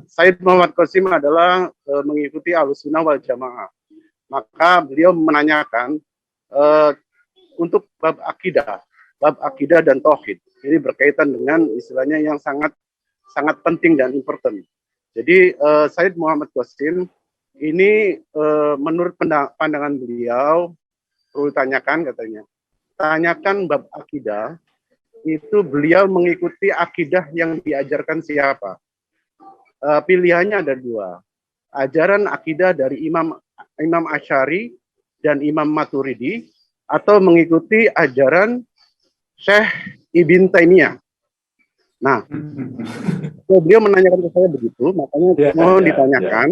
Said Muhammad Qasim adalah mengikuti Ahlussunnah wal Jamaah. Maka beliau menanyakan untuk bab akidah dan tauhid. Ini berkaitan dengan istilahnya yang sangat penting dan important. Jadi Said Muhammad Qasim ini menurut pandangan beliau perlu ditanyakan katanya. Tanyakan bab akidah itu beliau mengikuti akidah yang diajarkan siapa? Pilihannya ada dua. Ajaran akidah dari Imam Asy'ari dan Imam Maturidi atau mengikuti ajaran Syekh Ibn Taimiyah. Nah, beliau menanyakan ke saya begitu, makanya mohon ditanyakan,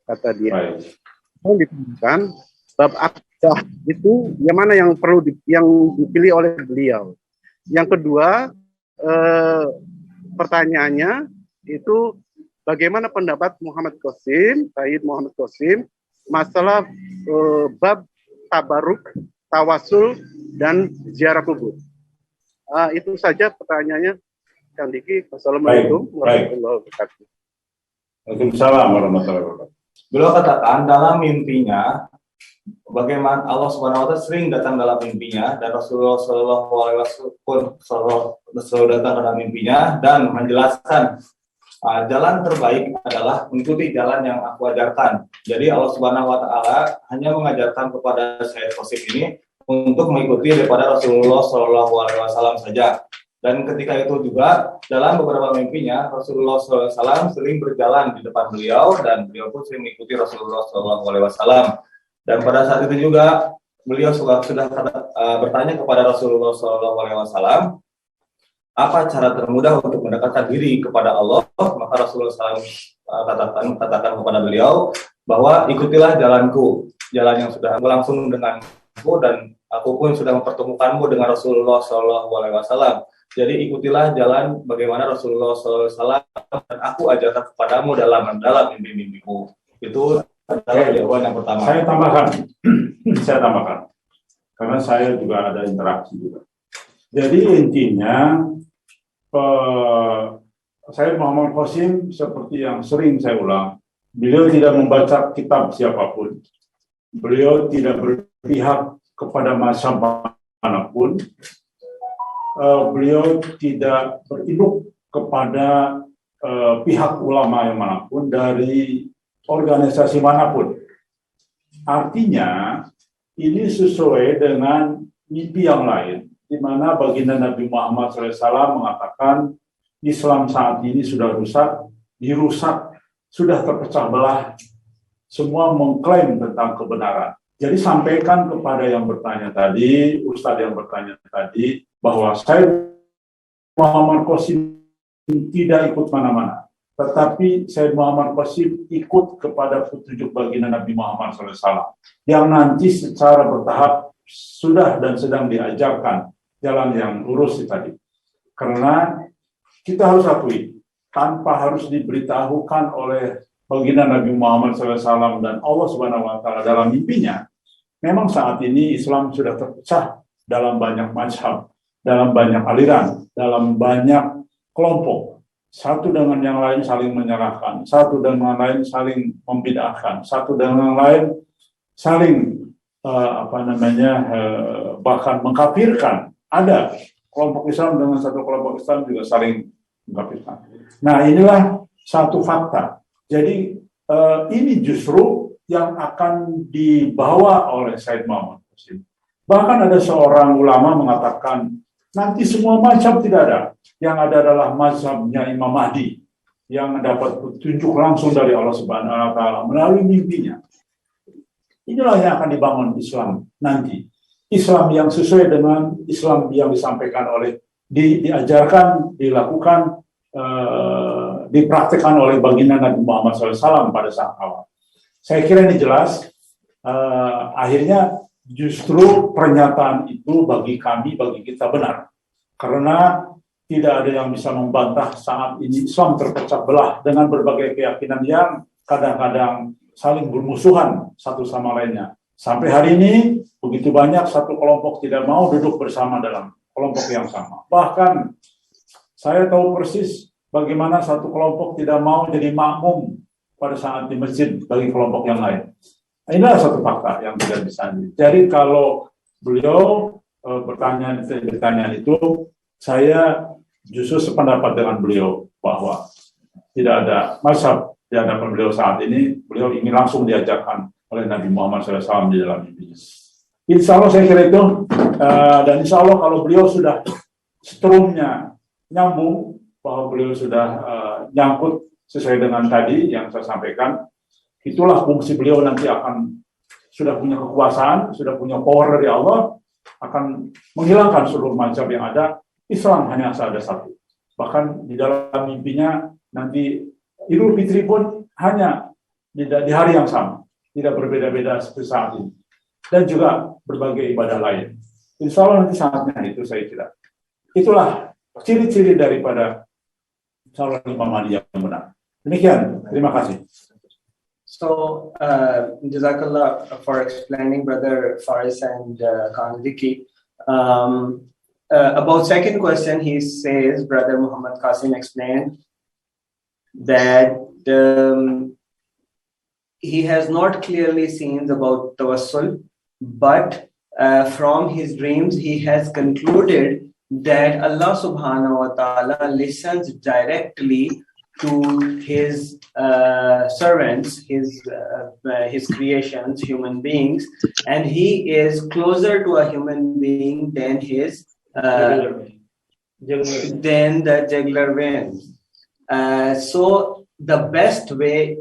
kata dia. Mohon ditanyakan bab akidah itu yang mana yang perlu yang dipilih oleh beliau. Yang kedua, pertanyaannya itu bagaimana pendapat Said Muhammad Qasim masalah bab tabaruk, tawasul dan ziarah kubur. Itu saja pertanyaannya, Kang Diki. Wassalamualaikum warahmatullahi wabarakatuh. Waalaikumsalam warahmatullahi wabarakatuh. Beliau katakan dalam mimpinya, bagaimana Allah Subhanahu wa Ta'ala sering datang dalam mimpinya, dan Rasulullah Shallallahu Alaihi Wasallam datang dalam mimpinya dan menjelaskan jalan terbaik adalah mengikuti jalan yang aku ajarkan. Jadi Allah Subhanahu Wa Ta'ala hanya mengajarkan kepada Said Qasim ini untuk mengikuti daripada Rasulullah Shallallahu Alaihi Wasallam saja. Dan ketika itu juga dalam beberapa mimpinya Rasulullah SAW sering berjalan di depan beliau dan beliau pun sering mengikuti Rasulullah SAW. Dan pada saat itu juga beliau sudah bertanya kepada Rasulullah SAW, apa cara termudah untuk mendekatkan diri kepada Allah? Maka Rasulullah SAW katakan kepada beliau bahwa ikutilah jalanku, jalan yang sudah berlangsung denganku, dan aku pun sudah mempertemukanmu dengan Rasulullah SAW. Jadi ikutilah jalan bagaimana Rasulullah SAW dan aku ajarkan kepadamu dalam mimpi-mimpiku. Itu adalah jawaban yang pertama. Saya tambahkan, karena saya juga ada interaksi juga. Jadi intinya, Said Muhammad Qasim seperti yang sering saya ulang, beliau tidak membaca kitab siapapun, beliau tidak berpihak kepada mazhab manapun, beliau tidak berinduk kepada pihak ulama yang manapun dari organisasi manapun. Artinya ini sesuai dengan mimpi yang lain, di mana baginda Nabi Muhammad SAW mengatakan Islam saat ini sudah dirusak, sudah terpecah belah, semua mengklaim tentang kebenaran. Jadi sampaikan kepada yang bertanya tadi, Ustadz yang bertanya tadi, bahwa Said Muhammad Qasim tidak ikut mana-mana, tetapi Said Muhammad Qasim ikut kepada petunjuk baginda Nabi Muhammad SAW, yang nanti secara bertahap sudah dan sedang diajarkan jalan yang lurus tadi. Karena kita harus akui, tanpa harus diberitahukan oleh baginda Nabi Muhammad SAW dan Allah Subhanahu Wa Taala dalam mimpinya, memang saat ini Islam sudah terpecah dalam banyak mazhab, dalam banyak aliran, dalam banyak kelompok. Satu dengan yang lain saling menyalahkan, satu dengan lain saling membid'ahkan, satu dengan lain saling bahkan mengkafirkan. Ada kelompok Islam dengan satu kelompok Islam juga saling mengkafirkan. Nah, inilah satu fakta. Jadi ini justru yang akan dibawa oleh Said Muhammad Qasim. Bahkan ada seorang ulama mengatakan nanti semua mazhab tidak ada. Yang ada adalah mazhabnya Imam Mahdi yang dapat petunjuk langsung dari Allah Subhanahu Wa Taala melalui mimpinya. Inilah yang akan dibangun Islam nanti. Islam yang sesuai dengan Islam yang disampaikan oleh, diajarkan, dilakukan, dipraktikkan oleh baginda Nabi Muhammad SAW pada saat awal. Saya kira ini jelas. Akhirnya justru pernyataan itu bagi kami, bagi kita benar. Karena tidak ada yang bisa membantah saat ini Islam terpecah belah dengan berbagai keyakinan yang kadang-kadang saling bermusuhan satu sama lainnya. Sampai hari ini, begitu banyak satu kelompok tidak mau duduk bersama dalam kelompok yang sama. Bahkan, saya tahu persis bagaimana satu kelompok tidak mau jadi makmum pada saat di masjid bagi kelompok yang lain. Nah, inilah satu fakta yang tidak bisa. Jadi kalau beliau bertanya itu, saya justru sependapat dengan beliau bahwa tidak ada mazhab di hadapan beliau saat ini. Beliau ingin langsung diajarkan oleh Nabi Muhammad SAW di dalam mimpinya. Insya Allah saya kira itu, dan insya Allah kalau beliau sudah seterumnya nyambung, bahwa beliau sudah nyangkut sesuai dengan tadi yang saya sampaikan, itulah fungsi beliau nanti akan sudah punya kekuasaan, sudah punya power dari Allah, akan menghilangkan seluruh mazhab yang ada. Islam hanya ada satu. Bahkan di dalam mimpinya nanti Idul Fitri pun hanya di hari yang sama, tidak berbeda-beda seperti saat ini. Dan juga berbagai ibadah lain. Insya Allah nanti saatnya itu saya kira. Itulah ciri-ciri daripada calon Imam Mahdi yang benar. Demikian, terima kasih. So, Jazakallah for explaining, Brother Faris and Khan Vicky. About second question, he says, Brother Muhammad Qasim explained that he has not clearly seen about tawassul, but from his dreams, he has concluded that Allah subhanahu wa ta'ala listens directly to his servants, his creations, human beings, and he is closer to a human being than the juggler wins. So the best way,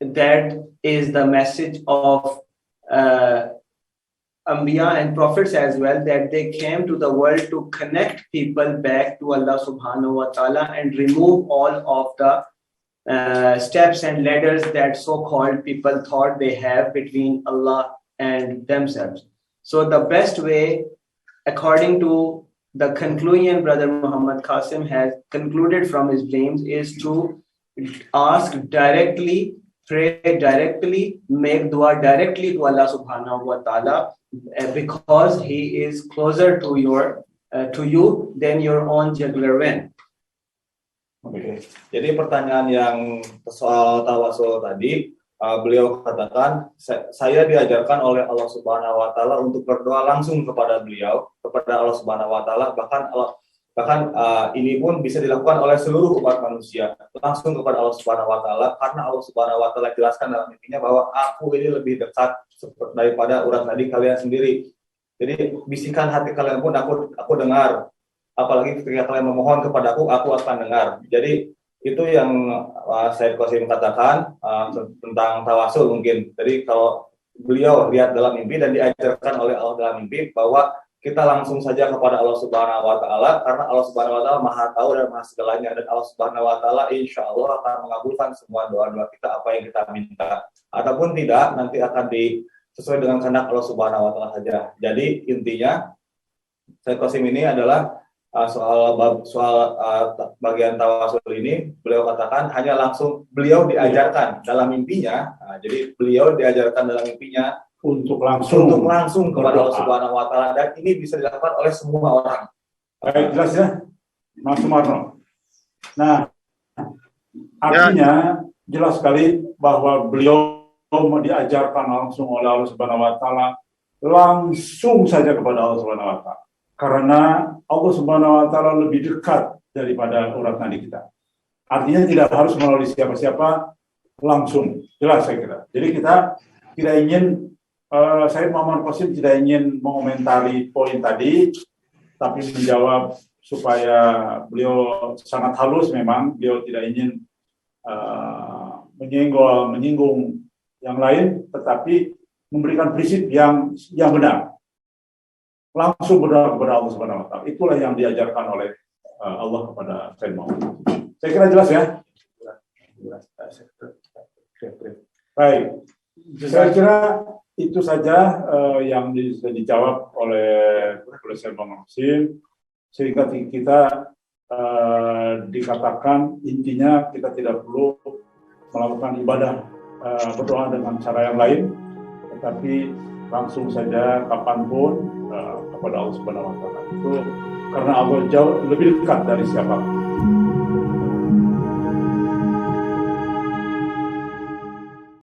that is the message of Anbiya and prophets as well, that they came to the world to connect people back to Allah subhanahu wa ta'ala and remove all of the steps and ladders that so-called people thought they have between Allah and themselves. So the best way, according to the conclusion Brother Muhammad Qasim has concluded from his dreams, is to ask directly, pray directly, make dua directly to Allah subhanahu wa ta'ala, because he is closer to you than your own juggler win. Oke. Jadi pertanyaan yang soal tawasul tadi, beliau katakan, saya diajarkan oleh Allah Subhanahu Wa Taala untuk berdoa langsung kepada beliau, kepada Allah Subhanahu Wa Taala, bahkan ini pun bisa dilakukan oleh seluruh umat manusia, langsung kepada Allah Subhanahu Wa Taala, karena Allah Subhanahu Wa Taala jelaskan dalam mimpinya bahwa aku ini lebih dekat daripada urat nadi kalian sendiri. Jadi bisikan hati kalian pun aku dengar. Apalagi ketika kalian memohon kepada aku akan dengar. Jadi itu yang Syed Qasim katakan tentang tawasul mungkin. Jadi kalau beliau lihat dalam mimpi dan diajarkan oleh Allah dalam mimpi bahwa kita langsung saja kepada Allah Subhanahu Wa Taala, karena Allah Subhanahu Wa Taala Maha Tahu dan Maha Segalanya, dan Allah Subhanahu Wa Taala insya Allah akan mengabulkan semua doa-doa kita, apa yang kita minta. Ataupun tidak, nanti akan sesuai dengan kehendak Allah Subhanahu Wa Taala saja. Jadi intinya Syed Qasim ini adalah soal bagian tawasul ini, beliau katakan hanya langsung beliau diajarkan dalam mimpinya. Jadi beliau diajarkan dalam mimpinya untuk langsung kepada Allah Subhanahu Wa Taala, dan ini bisa dilakukan oleh semua orang. Baik, jelas ya, Mas Sumarno. Nah, artinya jelas sekali bahwa beliau diajarkan langsung oleh Allah Subhanahu Wa Taala, langsung saja kepada Allah Subhanahu Wa Taala. Karena Allah Subhanahu Wa Taala lebih dekat daripada urat nadi kita. Artinya tidak harus melalui siapa-siapa, langsung. Jelas saya kira. Jadi kita tidak ingin, saya Muhammad Qasim tidak ingin mengomentari poin tadi, tapi menjawab supaya beliau sangat halus memang, beliau tidak ingin menyinggung yang lain, tetapi memberikan prinsip yang benar. Langsung berdoa kepada Allah Subhanahu Wa Taala. Itulah yang diajarkan oleh Allah kepada Sayyid Muhammad. Saya kira jelas ya. Baik. Saya kira itu saja yang bisa dijawab oleh Sayyid Muhammad Qasim, sehingga kita dikatakan intinya kita tidak perlu melakukan ibadah berdoa dengan cara yang lain, tetapi langsung saja kapanpun kepada Allah Subhanahu Wa Taala. Itu karena Allah jauh lebih dekat dari siapapun.